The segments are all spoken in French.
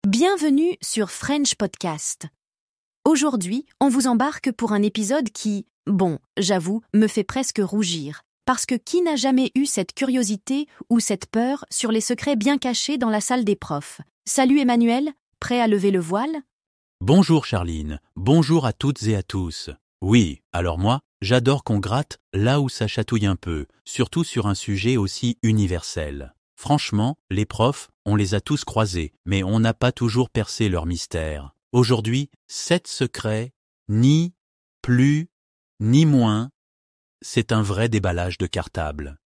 Bienvenue sur French Podcast. Aujourd'hui, on vous embarque pour un épisode qui, j'avoue, me fait presque rougir. Parce que qui n'a jamais eu cette curiosité ou cette peur sur les secrets bien cachés dans la salle des profs? Salut Emmanuel, prêt à lever le voile? Bonjour Charline, bonjour à toutes et à tous. Oui, alors moi, j'adore qu'on gratte là où ça chatouille un peu, surtout sur un sujet aussi universel. Franchement, les profs, on les a tous croisés, mais on n'a pas toujours percé leur mystère. Aujourd'hui, 7 secrets, ni plus, ni moins, c'est un vrai déballage de cartable.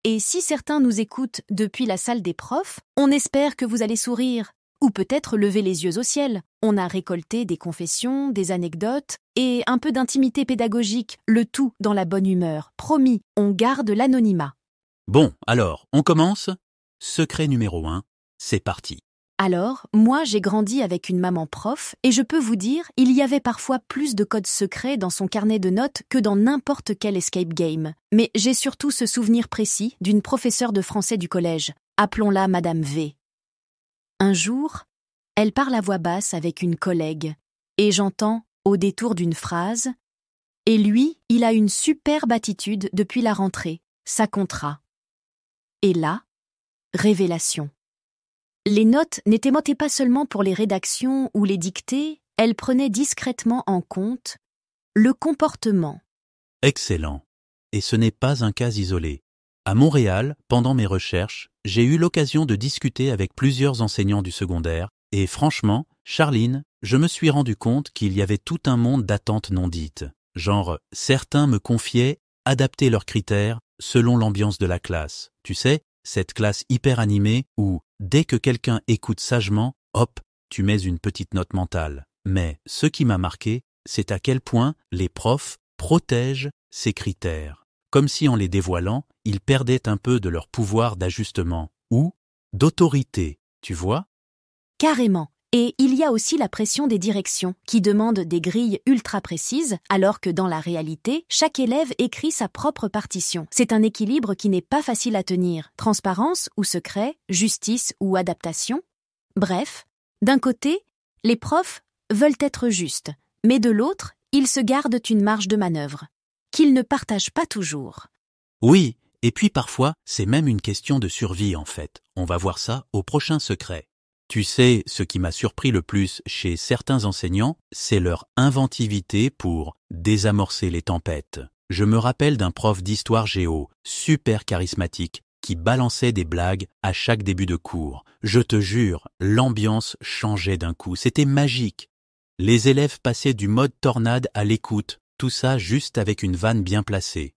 Et si certains nous écoutent depuis la salle des profs, on espère que vous allez sourire, ou peut-être lever les yeux au ciel. On a récolté des confessions, des anecdotes et un peu d'intimité pédagogique, le tout dans la bonne humeur. Promis, on garde l'anonymat. Bon, alors, on commence? Secret numéro 1, c'est parti. Alors, moi j'ai grandi avec une maman prof et je peux vous dire, il y avait parfois plus de codes secrets dans son carnet de notes que dans n'importe quel escape game. Mais j'ai surtout ce souvenir précis d'une professeure de français du collège, appelons-la Madame V. Un jour, elle parle à voix basse avec une collègue et j'entends, au détour d'une phrase, « Et lui, il a une superbe attitude depuis la rentrée, ça comptera. » Et là, révélation. Les notes n'étaient pas seulement pour les rédactions ou les dictées, elles prenaient discrètement en compte le comportement. Excellent. Et ce n'est pas un cas isolé. À Montréal, pendant mes recherches, j'ai eu l'occasion de discuter avec plusieurs enseignants du secondaire et franchement, Charline, je me suis rendu compte qu'il y avait tout un monde d'attentes non dites. Genre, certains me confiaient adapter leurs critères selon l'ambiance de la classe. Tu sais, cette classe hyper animée où, dès que quelqu'un écoute sagement, hop, tu mets une petite note mentale. Mais ce qui m'a marqué, c'est à quel point les profs protègent ces critères. Comme si en les dévoilant, ils perdaient un peu de leur pouvoir d'ajustement ou d'autorité, tu vois? Carrément. Et il y a aussi la pression des directions, qui demandent des grilles ultra précises, alors que dans la réalité, chaque élève écrit sa propre partition. C'est un équilibre qui n'est pas facile à tenir. Transparence ou secret, justice ou adaptation. Bref, d'un côté, les profs veulent être justes, mais de l'autre, ils se gardent une marge de manœuvre, qu'ils ne partagent pas toujours. Oui, et puis parfois, c'est même une question de survie en fait. On va voir ça au prochain secret. Tu sais, ce qui m'a surpris le plus chez certains enseignants, c'est leur inventivité pour désamorcer les tempêtes. Je me rappelle d'un prof d'histoire géo, super charismatique, qui balançait des blagues à chaque début de cours. Je te jure, l'ambiance changeait d'un coup, c'était magique. Les élèves passaient du mode tornade à l'écoute, tout ça juste avec une vanne bien placée.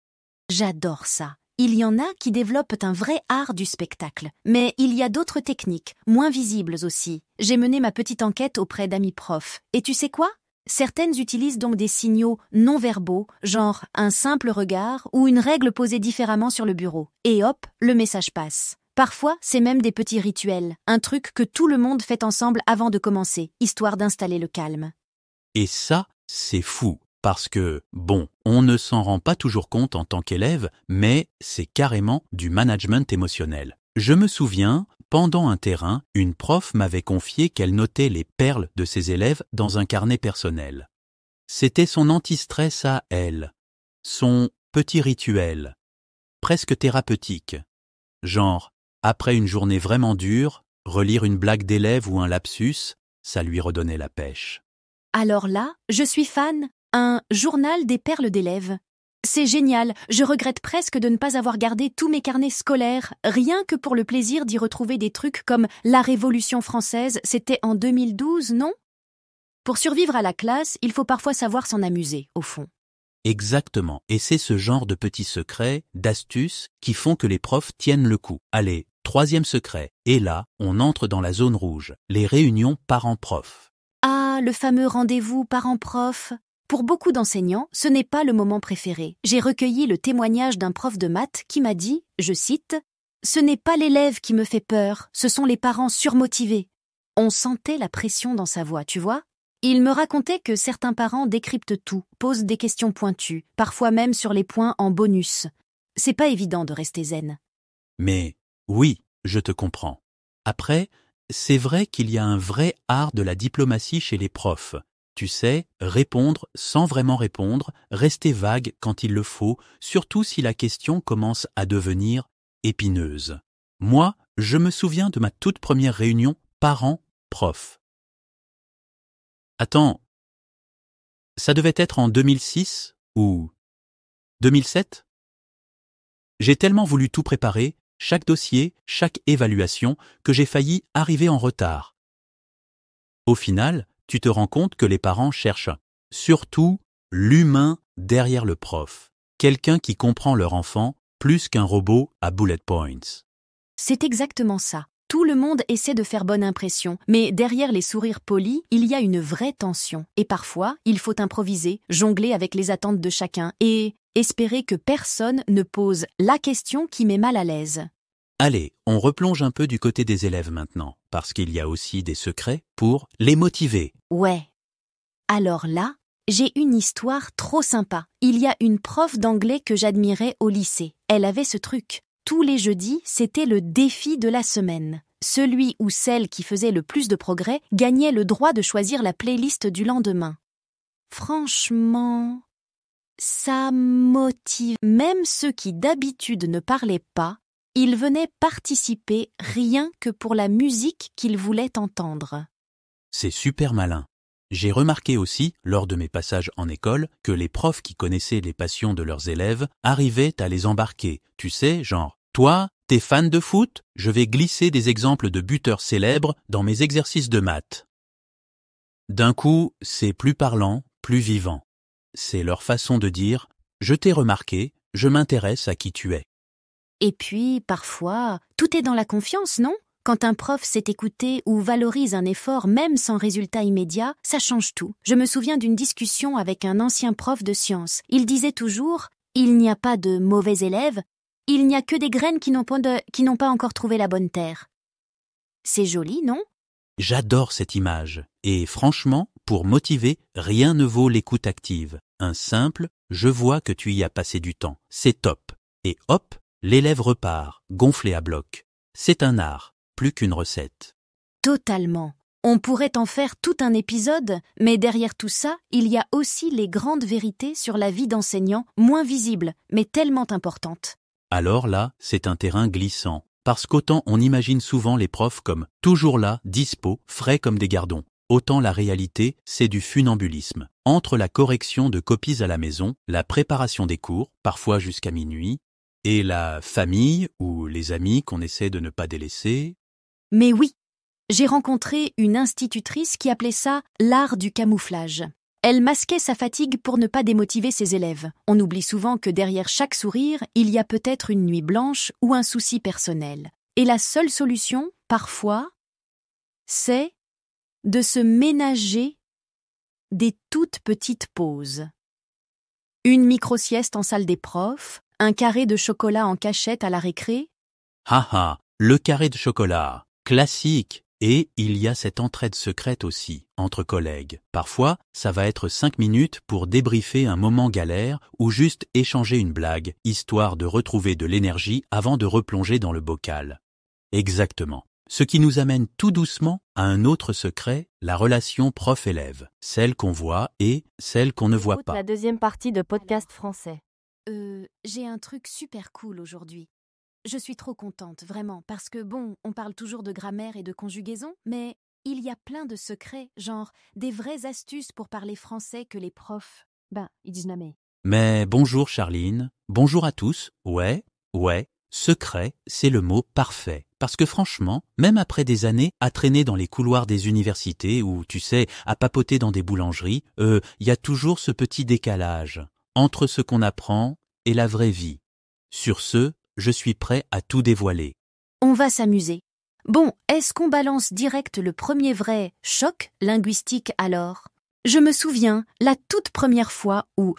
J'adore ça. Il y en a qui développent un vrai art du spectacle. Mais il y a d'autres techniques, moins visibles aussi. J'ai mené ma petite enquête auprès d'amis profs. Et tu sais quoi? Certaines utilisent donc des signaux non-verbaux, genre un simple regard ou une règle posée différemment sur le bureau. Et hop, le message passe. Parfois, c'est même des petits rituels, un truc que tout le monde fait ensemble avant de commencer, histoire d'installer le calme. Et ça, c'est fou. Parce que, on ne s'en rend pas toujours compte en tant qu'élève, mais c'est carrément du management émotionnel. Je me souviens, pendant un terrain, une prof m'avait confié qu'elle notait les perles de ses élèves dans un carnet personnel. C'était son anti-stress à elle, son petit rituel, presque thérapeutique. Genre, après une journée vraiment dure, relire une blague d'élève ou un lapsus, ça lui redonnait la pêche. Alors là, je suis fan. Un journal des perles d'élèves. C'est génial, je regrette presque de ne pas avoir gardé tous mes carnets scolaires, rien que pour le plaisir d'y retrouver des trucs comme la Révolution française, c'était en 2012, non? Pour survivre à la classe, il faut parfois savoir s'en amuser, au fond. Exactement, et c'est ce genre de petits secrets, d'astuces, qui font que les profs tiennent le coup. Allez, 3e secret, et là, on entre dans la zone rouge, les réunions parents-prof. Ah, le fameux rendez-vous parents-prof. Pour beaucoup d'enseignants, ce n'est pas le moment préféré. J'ai recueilli le témoignage d'un prof de maths qui m'a dit, je cite, « Ce n'est pas l'élève qui me fait peur, ce sont les parents surmotivés. » On sentait la pression dans sa voix, tu vois? Il me racontait que certains parents décryptent tout, posent des questions pointues, parfois même sur les points en bonus. C'est pas évident de rester zen. Mais Oui, je te comprends. Après, c'est vrai qu'il y a un vrai art de la diplomatie chez les profs. Tu sais, répondre sans vraiment répondre, rester vague quand il le faut, surtout si la question commence à devenir épineuse. Moi, je me souviens de ma toute première réunion parents-prof. Attends, ça devait être en 2006 ou 2007 ? J'ai tellement voulu tout préparer, chaque dossier, chaque évaluation, que j'ai failli arriver en retard. Au final, tu te rends compte que les parents cherchent surtout l'humain derrière le prof, quelqu'un qui comprend leur enfant plus qu'un robot à bullet points. C'est exactement ça. Tout le monde essaie de faire bonne impression, mais derrière les sourires polis, il y a une vraie tension. Et parfois, il faut improviser, jongler avec les attentes de chacun et espérer que personne ne pose la question qui met mal à l'aise. Allez, on replonge un peu du côté des élèves maintenant, parce qu'il y a aussi des secrets pour les motiver. Ouais. Alors là, j'ai une histoire trop sympa. Il y a une prof d'anglais que j'admirais au lycée. Elle avait ce truc. Tous les jeudis, c'était le défi de la semaine. Celui ou celle qui faisait le plus de progrès gagnait le droit de choisir la playlist du lendemain. Franchement, ça motive. Même ceux qui d'habitude ne parlaient pas, ils venaient participer rien que pour la musique qu'ils voulaient entendre. C'est super malin. J'ai remarqué aussi, lors de mes passages en école, que les profs qui connaissaient les passions de leurs élèves arrivaient à les embarquer. Tu sais, genre, toi, t'es fan de foot ? Je vais glisser des exemples de buteurs célèbres dans mes exercices de maths. D'un coup, c'est plus parlant, plus vivant. C'est leur façon de dire « Je t'ai remarqué, je m'intéresse à qui tu es ». Et puis, parfois, tout est dans la confiance, non ? Quand un prof sait écouter ou valorise un effort même sans résultat immédiat, ça change tout. Je me souviens d'une discussion avec un ancien prof de sciences. Il disait toujours « Il n'y a pas de mauvais élèves, il n'y a que des graines qui n'ont pas encore trouvé la bonne terre. » C'est joli, non ? J'adore cette image. Et franchement, pour motiver, rien ne vaut l'écoute active. Un simple « Je vois que tu y as passé du temps ». C'est top. Et hop, l'élève repart, gonflé à bloc. C'est un art, plus qu'une recette. Totalement. On pourrait en faire tout un épisode, mais derrière tout ça, il y a aussi les grandes vérités sur la vie d'enseignant, moins visibles, mais tellement importantes. Alors là, c'est un terrain glissant. Parce qu'autant on imagine souvent les profs comme toujours là, dispo, frais comme des gardons. Autant la réalité, c'est du funambulisme. Entre la correction de copies à la maison, la préparation des cours, parfois jusqu'à minuit, et la famille ou les amis qu'on essaie de ne pas délaisser. Mais oui, j'ai rencontré une institutrice qui appelait ça l'art du camouflage. Elle masquait sa fatigue pour ne pas démotiver ses élèves. On oublie souvent que derrière chaque sourire, il y a peut-être une nuit blanche ou un souci personnel. Et la seule solution, parfois, c'est de se ménager des toutes petites pauses. Une micro-sieste en salle des profs, un carré de chocolat en cachette à la récré. Haha, le carré de chocolat, classique. Et il y a cette entraide secrète aussi, entre collègues. Parfois, ça va être 5 minutes pour débriefer un moment galère ou juste échanger une blague, histoire de retrouver de l'énergie avant de replonger dans le bocal. Exactement. Ce qui nous amène tout doucement à un autre secret, la relation prof-élève. Celle qu'on voit et celle qu'on ne voit pas. La deuxième partie de podcast français. J'ai un truc super cool aujourd'hui. Je suis trop contente, vraiment, parce que bon, on parle toujours de grammaire et de conjugaison, mais il y a plein de secrets, genre des vraies astuces pour parler français que les profs, ils disent jamais. Mais bonjour Charline, bonjour à tous, ouais, secret, c'est le mot parfait. Parce que franchement, même après des années à traîner dans les couloirs des universités ou, tu sais, à papoter dans des boulangeries, y a toujours ce petit décalage entre ce qu'on apprend et la vraie vie. Sur ce, je suis prêt à tout dévoiler. On va s'amuser. Bon, est-ce qu'on balance direct le premier vrai choc linguistique alors ? Je me souviens, la toute première fois où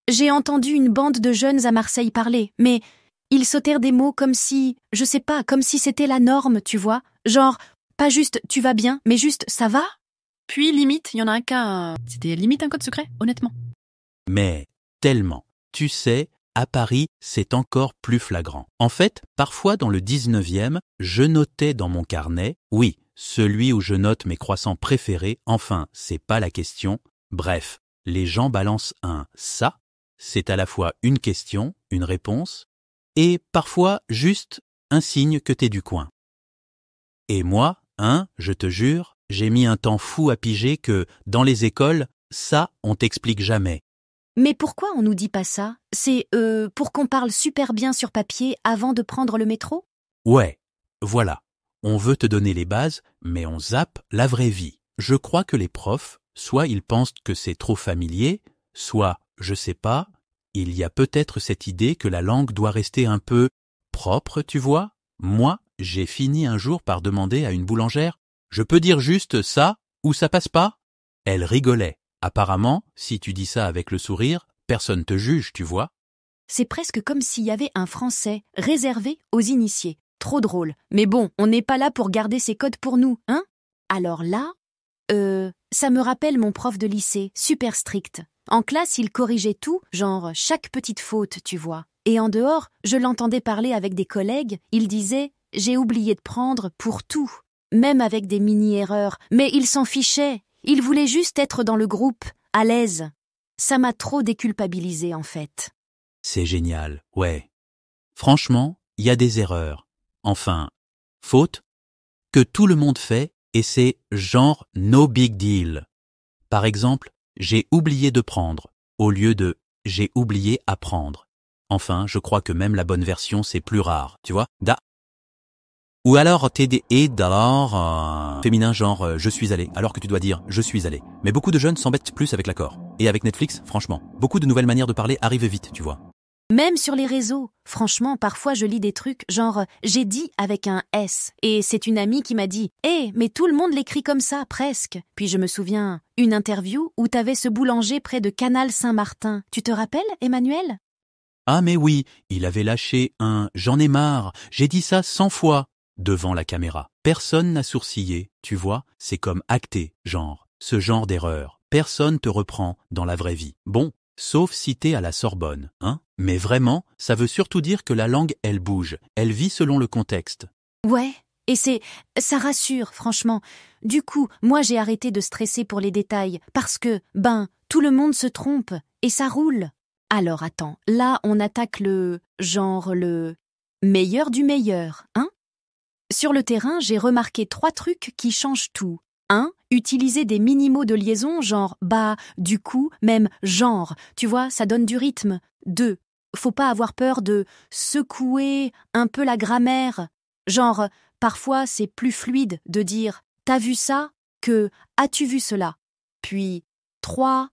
j'ai entendu une bande de jeunes à Marseille parler, mais ils sautèrent des mots comme si, je sais pas, comme si c'était la norme, tu vois ? Genre, pas juste « tu vas bien », mais juste « ça va ?» Puis limite, il y en a un cas, c'était limite un code secret, honnêtement. Mais tellement, tu sais, à Paris, c'est encore plus flagrant. En fait, parfois dans le 19e, je notais dans mon carnet, oui, celui où je note mes croissants préférés, enfin, c'est pas la question. Bref, les gens balancent un « ça », c'est à la fois une question, une réponse, et parfois juste un signe que t'es du coin. Et moi, je te jure, j'ai mis un temps fou à piger que, dans les écoles, ça, on t'explique jamais. Mais pourquoi on nous dit pas ça? C'est, pour qu'on parle super bien sur papier avant de prendre le métro? Ouais, voilà. On veut te donner les bases, mais on zappe la vraie vie. Je crois que les profs, soit ils pensent que c'est trop familier, soit, je sais pas, il y a peut-être cette idée que la langue doit rester un peu propre, tu vois? Moi, j'ai fini un jour par demander à une boulangère « Je peux dire juste ça ou ça passe pas ?» Elle rigolait. Apparemment, si tu dis ça avec le sourire, personne te juge, tu vois. C'est presque comme s'il y avait un français réservé aux initiés. Trop drôle. Mais bon, on n'est pas là pour garder ces codes pour nous, hein? Alors là, ça me rappelle mon prof de lycée, super strict. En classe, il corrigeait tout, genre chaque petite faute, tu vois. Et en dehors, je l'entendais parler avec des collègues, il disait « J'ai oublié de prendre pour tout », même avec des mini-erreurs. Mais il s'en fichait, il voulait juste être dans le groupe, à l'aise. Ça m'a trop déculpabilisée en fait. C'est génial, ouais. Franchement, il y a des erreurs. Enfin, fautes, que tout le monde fait et c'est genre no big deal. Par exemple, j'ai oublié de prendre, au lieu de j'ai oublié à prendre. Enfin, je crois que même la bonne version, c'est plus rare, tu vois. Ou alors TD et d'alors féminin genre je suis allé, alors que tu dois dire je suis allé. Mais beaucoup de jeunes s'embêtent plus avec l'accord. Et avec Netflix, franchement, beaucoup de nouvelles manières de parler arrivent vite, tu vois. Même sur les réseaux, franchement, parfois je lis des trucs genre « j'ai dit » avec un S, et c'est une amie qui m'a dit « Eh, mais tout le monde l'écrit comme ça, presque !» Puis je me souviens, une interview où t'avais ce boulanger près de Canal Saint-Martin. Tu te rappelles, Emmanuel? Ah mais oui, il avait lâché un « j'en ai marre, j'ai dit ça 100 fois » devant la caméra. Personne n'a sourcillé, tu vois, c'est comme acté, genre, ce genre d'erreur. Personne te reprend dans la vraie vie. Bon, sauf si t'es à la Sorbonne, hein. Mais vraiment, ça veut surtout dire que la langue, elle bouge, elle vit selon le contexte. Ouais, et ça rassure, franchement. Du coup, moi j'ai arrêté de stresser pour les détails, parce que, tout le monde se trompe, et ça roule. Alors attends, là on attaque le meilleur du meilleur, hein? Sur le terrain, j'ai remarqué 3 trucs qui changent tout. 1. Utiliser des mini-mots de liaison, genre bah, du coup, même genre. Tu vois, ça donne du rythme. 2. Faut pas avoir peur de secouer un peu la grammaire. Genre, parfois c'est plus fluide de dire t'as vu ça que as-tu vu cela. Puis 3.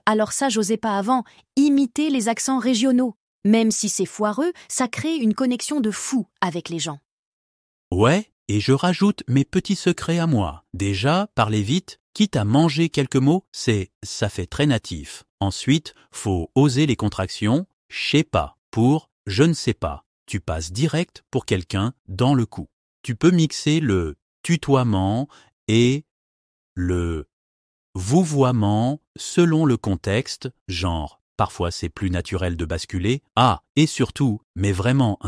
Alors ça, j'osais pas avant, imiter les accents régionaux. Même si c'est foireux, ça crée une connexion de fou avec les gens. Ouais, et je rajoute mes petits secrets à moi. Déjà, parler vite, quitte à manger quelques mots, ça fait très natif. Ensuite, faut oser les contractions, je sais pas, pour je ne sais pas. Tu passes direct pour quelqu'un dans le coup. Tu peux mixer le tutoiement et le vouvoiement selon le contexte, genre, parfois c'est plus naturel de basculer. Ah, et surtout, mais vraiment,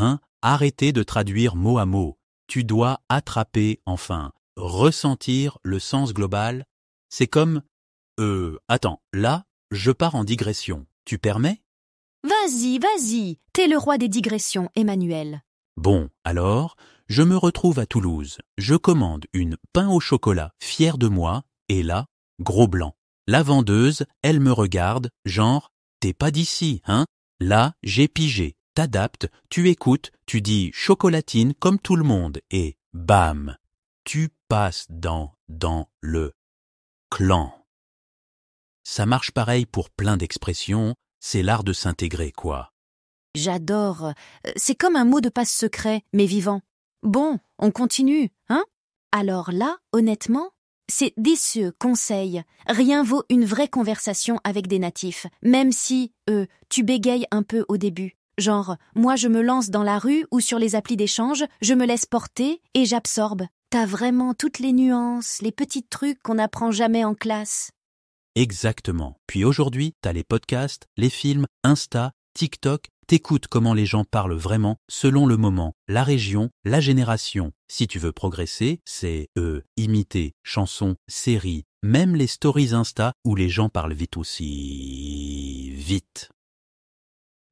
arrêtez de traduire mot à mot. Tu dois attraper, enfin, ressentir le sens global. C'est comme, attends, là, je pars en digression. Tu permets? Vas-y, t'es le roi des digressions, Emmanuel. Bon, alors, je me retrouve à Toulouse. Je commande une pain au chocolat, fière de moi, et là, gros blanc. La vendeuse, elle me regarde, genre, t'es pas d'ici, hein? Là, j'ai pigé. T'adaptes, tu écoutes, tu dis chocolatine comme tout le monde et bam, tu passes dans le clan. Ça marche pareil pour plein d'expressions, c'est l'art de s'intégrer, quoi. J'adore. C'est comme un mot de passe secret, mais vivant. Bon, on continue, hein? Alors là, honnêtement, c'est délicieux conseil. Rien vaut une vraie conversation avec des natifs, même si, tu bégayes un peu au début. Genre, moi je me lance dans la rue ou sur les applis d'échange, je me laisse porter et j'absorbe. T'as vraiment toutes les nuances, les petits trucs qu'on n'apprend jamais en classe. Exactement. Puis aujourd'hui, t'as les podcasts, les films, Insta, TikTok, t'écoutes comment les gens parlent vraiment selon le moment, la région, la génération. Si tu veux progresser, c'est imiter, chansons, séries, même les stories Insta où les gens parlent vite aussi vite.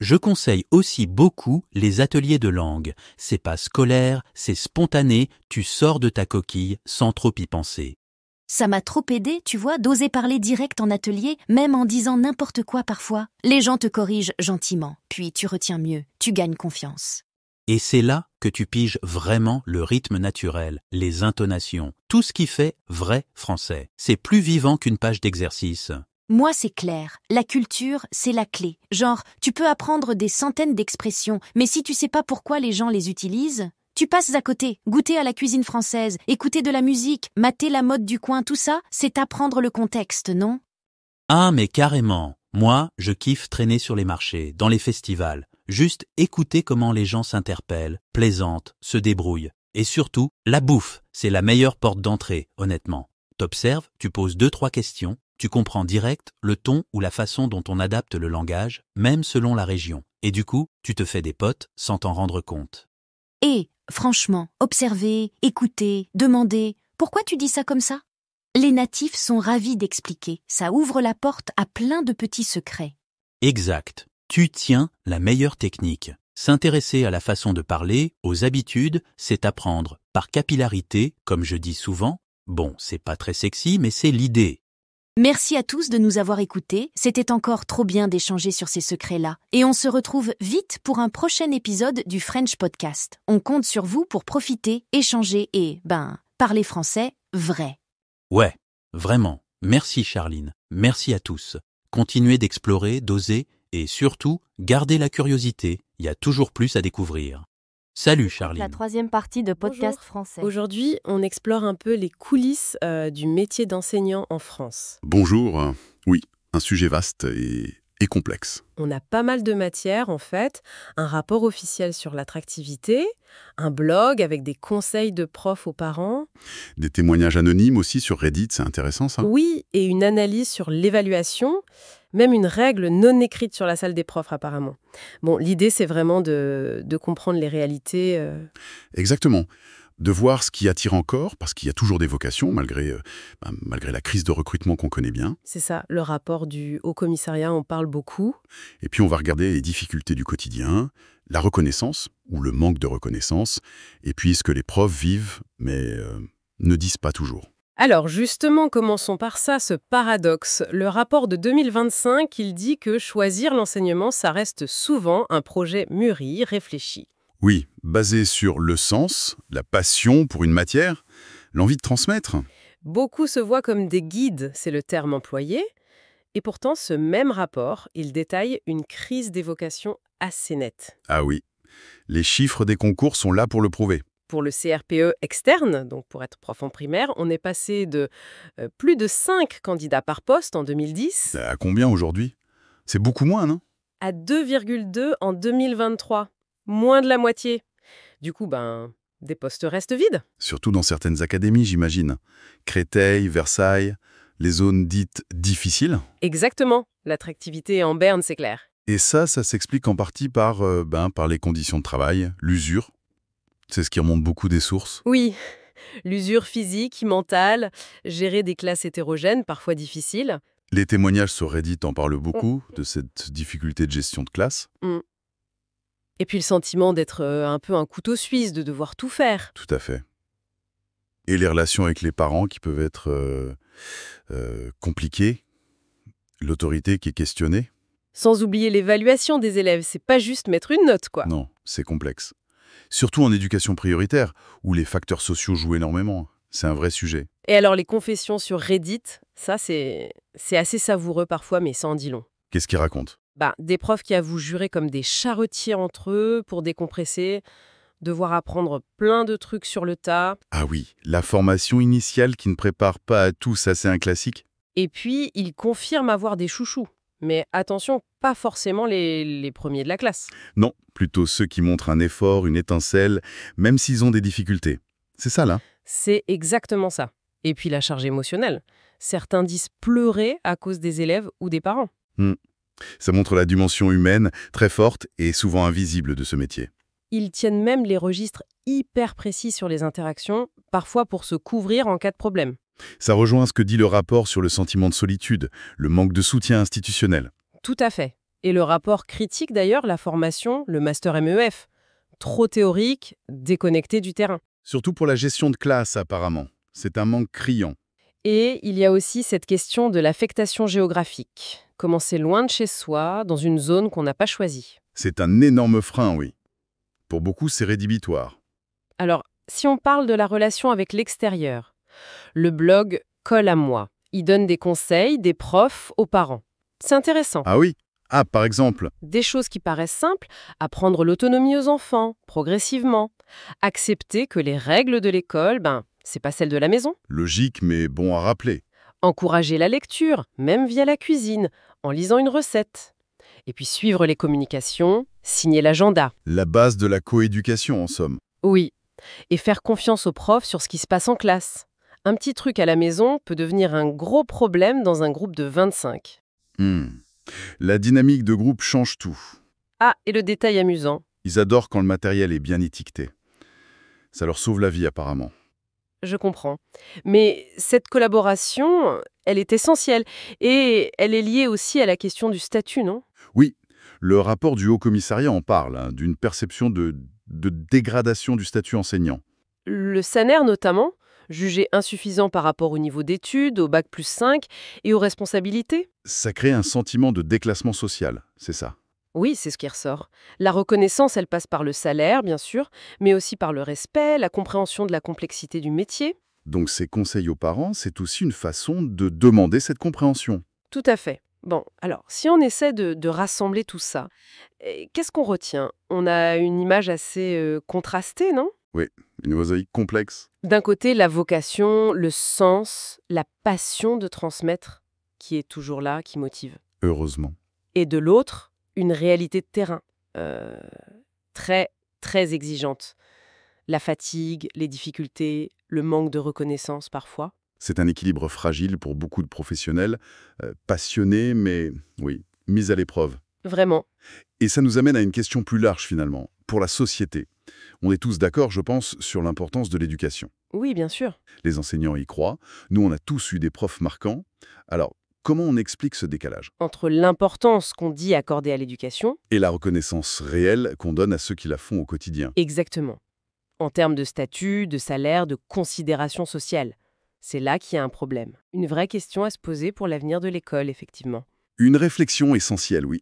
Je conseille aussi beaucoup les ateliers de langue. C'est pas scolaire, c'est spontané, tu sors de ta coquille sans trop y penser. Ça m'a trop aidé, tu vois, d'oser parler direct en atelier, même en disant n'importe quoi parfois. Les gens te corrigent gentiment, puis tu retiens mieux, tu gagnes confiance. Et c'est là que tu piges vraiment le rythme naturel, les intonations, tout ce qui fait vrai français. C'est plus vivant qu'une page d'exercice. Moi, c'est clair. La culture, c'est la clé. Genre, tu peux apprendre des centaines d'expressions, mais si tu sais pas pourquoi les gens les utilisent, tu passes à côté. Goûter à la cuisine française, écouter de la musique, mater la mode du coin, tout ça, c'est apprendre le contexte, non? Ah, mais carrément. Moi, je kiffe traîner sur les marchés, dans les festivals. Juste écouter comment les gens s'interpellent, plaisantent, se débrouillent. Et surtout, la bouffe, c'est la meilleure porte d'entrée, honnêtement. T'observes, tu poses 2-3 questions, tu comprends direct le ton ou la façon dont on adapte le langage, même selon la région. Et du coup, tu te fais des potes sans t'en rendre compte. Et, franchement, observer, écouter, demander, pourquoi tu dis ça comme ça? Les natifs sont ravis d'expliquer, ça ouvre la porte à plein de petits secrets. Exact. Tu tiens la meilleure technique. S'intéresser à la façon de parler, aux habitudes, c'est apprendre par capillarité, comme je dis souvent. Bon, c'est pas très sexy, mais c'est l'idée. Merci à tous de nous avoir écoutés, c'était encore trop bien d'échanger sur ces secrets-là. Et on se retrouve vite pour un prochain épisode du French Podcast. On compte sur vous pour profiter, échanger et, parler français vrai. Ouais, vraiment. Merci Charline. Merci à tous. Continuez d'explorer, d'oser et surtout, gardez la curiosité. Il y a toujours plus à découvrir. Salut Charline. La troisième partie de Podcast Bonjour. Français. Aujourd'hui, on explore un peu les coulisses du métier d'enseignant en France. Bonjour. Oui, un sujet vaste et complexe. On a pas mal de matières, en fait, un rapport officiel sur l'attractivité, un blog avec des conseils de profs aux parents, Des témoignages anonymes aussi sur Reddit, c'est intéressant ça. oui, et une analyse sur l'évaluation, même une règle non écrite sur la salle des profs apparemment. Bon, l'idée, c'est vraiment de comprendre les réalités. Exactement. De voir ce qui attire encore, parce qu'il y a toujours des vocations, malgré la crise de recrutement qu'on connaît bien. C'est ça, le rapport du Haut-Commissariat, on parle beaucoup. Et puis on va regarder les difficultés du quotidien, la reconnaissance, ou le manque de reconnaissance, et puis ce que les profs vivent, mais ne disent pas toujours. Alors justement, commençons par ça, ce paradoxe. Le rapport de 2025, il dit que choisir l'enseignement, ça reste souvent un projet mûri, réfléchi. Oui, basé sur le sens, la passion pour une matière, l'envie de transmettre. Beaucoup se voient comme des guides, c'est le terme employé. Et pourtant, ce même rapport, il détaille une crise des vocations assez nette. Ah oui, les chiffres des concours sont là pour le prouver. Pour le CRPE externe, donc pour être prof en primaire, on est passé de plus de 5 candidats par poste en 2010 À combien aujourd'hui? C'est beaucoup moins, non? à 2,2 en 2023. Moins de la moitié. Du coup, des postes restent vides. Surtout dans certaines académies, j'imagine. Créteil, Versailles, les zones dites difficiles. Exactement. L'attractivité en berne, c'est clair. Et ça s'explique en partie par les conditions de travail, l'usure. C'est ce qui remonte beaucoup des sources. Oui, l'usure physique, mentale, gérer des classes hétérogènes, parfois difficiles. Les témoignages sur Reddit en parlent beaucoup, de cette difficulté de gestion de classe. Et puis le sentiment d'être un peu un couteau suisse, de devoir tout faire. Tout à fait. Et les relations avec les parents qui peuvent être compliquées. L'autorité qui est questionnée. Sans oublier l'évaluation des élèves, c'est pas juste mettre une note, quoi. Non, c'est complexe. Surtout en éducation prioritaire, où les facteurs sociaux jouent énormément. C'est un vrai sujet. Et alors les confessions sur Reddit, ça c'est assez savoureux parfois, mais ça en dit long. Qu'est-ce qu'ils racontent? Des profs qui avouent jurer comme des charretiers entre eux pour décompresser, devoir apprendre plein de trucs sur le tas. Ah oui, la formation initiale qui ne prépare pas à tout, ça c'est un classique. Et puis, ils confirment avoir des chouchous. Mais attention, pas forcément les premiers de la classe. Non, plutôt ceux qui montrent un effort, une étincelle, même s'ils ont des difficultés. C'est ça là? C'est exactement ça. Et puis la charge émotionnelle. Certains disent pleurer à cause des élèves ou des parents. Ça montre la dimension humaine, très forte et souvent invisible de ce métier. Ils tiennent même les registres hyper précis sur les interactions, parfois pour se couvrir en cas de problème. Ça rejoint ce que dit le rapport sur le sentiment de solitude, le manque de soutien institutionnel. Tout à fait. Et le rapport critique d'ailleurs la formation, le master MEF. Trop théorique, déconnecté du terrain. Surtout pour la gestion de classe, apparemment. C'est un manque criant. Et il y a aussi cette question de l'affectation géographique. Commencer loin de chez soi, dans une zone qu'on n'a pas choisie. C'est un énorme frein, oui. Pour beaucoup, c'est rédhibitoire. Alors, si on parle de la relation avec l'extérieur, le blog Colle à moi. Il donne des conseils des profs aux parents. C'est intéressant. Ah oui? Ah, par exemple, Des choses qui paraissent simples, apprendre l'autonomie aux enfants, progressivement. Accepter que les règles de l'école, c'est pas celles de la maison. logique mais bon à rappeler. Encourager la lecture, même via la cuisine, en lisant une recette. Et puis suivre les communications, signer l'agenda. La base de la coéducation, en somme. Oui. Et faire confiance aux profs sur ce qui se passe en classe. Un petit truc à la maison peut devenir un gros problème dans un groupe de 25. La dynamique de groupe change tout. Ah, et le détail amusant. Ils adorent quand le matériel est bien étiqueté. Ça leur sauve la vie, apparemment. Je comprends. Mais cette collaboration, elle est essentielle. Et elle est liée aussi à la question du statut, non? Oui, le rapport du Haut-Commissariat en parle, d'une perception de dégradation du statut enseignant. Le salaire notamment, jugé insuffisant par rapport au niveau d'études, au bac plus 5 et aux responsabilités. Ça crée un sentiment de déclassement social, c'est ça. Oui, c'est ce qui ressort. La reconnaissance, elle passe par le salaire, bien sûr, mais aussi par le respect, la compréhension de la complexité du métier. Donc ces conseils aux parents, c'est aussi une façon de demander cette compréhension. Tout à fait. Bon, alors, si on essaie de rassembler tout ça, qu'est-ce qu'on retient? On a une image assez contrastée, non? Oui, une mosaïque complexe. D'un côté, la vocation, le sens, la passion de transmettre, qui est toujours là, qui motive. Heureusement. Et de l'autre, une réalité de terrain, très, très exigeante. La fatigue, les difficultés, le manque de reconnaissance parfois. C'est un équilibre fragile pour beaucoup de professionnels, passionnés, mais oui, mis à l'épreuve. Vraiment. Et ça nous amène à une question plus large finalement, pour la société. On est tous d'accord, je pense, sur l'importance de l'éducation. Oui, bien sûr. Les enseignants y croient, nous on a tous eu des profs marquants. Alors, comment on explique ce décalage? Entre l'importance qu'on dit accorder à l'éducation, Et la reconnaissance réelle qu'on donne à ceux qui la font au quotidien. exactement. En termes de statut, de salaire, de considération sociale. C'est là qu'il y a un problème. Une vraie question à se poser pour l'avenir de l'école, effectivement. Une réflexion essentielle, oui.